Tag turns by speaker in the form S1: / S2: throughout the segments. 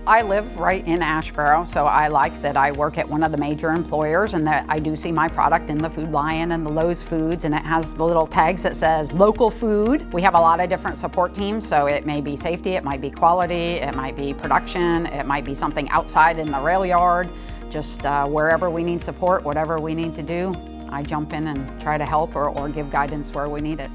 S1: I live right in Asheboro, so I like that I work at one of the major employers and that I do see my product in the Food Lion and the Lowe's Foods, and it has the little tags that says local food. We have a lot of different support teams, so it may be safety, it might be quality, it might be production, it might be something outside in the rail yard, just wherever we need support, whatever we need to do, I jump in and try to help or give guidance where we need it.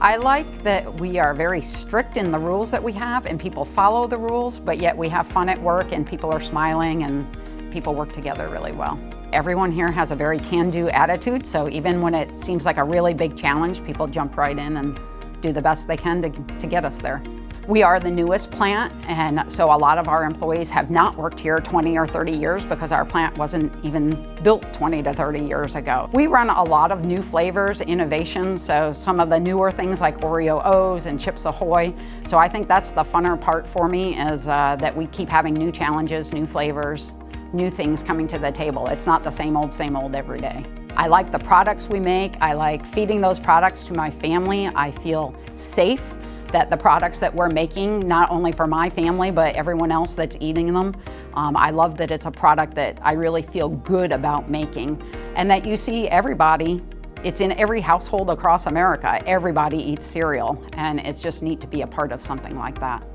S1: I like that we are very strict in the rules that we have and people follow the rules, but yet we have fun at work and people are smiling and people work together really well. Everyone here has a very can-do attitude, so even when it seems like a really big challenge, people jump right in and do the best they can to get us there. We are the newest plant, and so a lot of our employees have not worked here 20 or 30 years because our plant wasn't even built 20 to 30 years ago. We run a lot of new flavors, innovation, so some of the newer things like Oreo O's and Chips Ahoy. So I think that's the funner part for me is that we keep having new challenges, new flavors, new things coming to the table. It's not the same old every day. I like the products we make. I like feeding those products to my family. I feel safe that the products that we're making, not only for my family, but everyone else that's eating them. I love that it's a product that I really feel good about making, and that you see everybody, it's in every household across America. Everybody eats cereal, and it's just neat to be a part of something like that.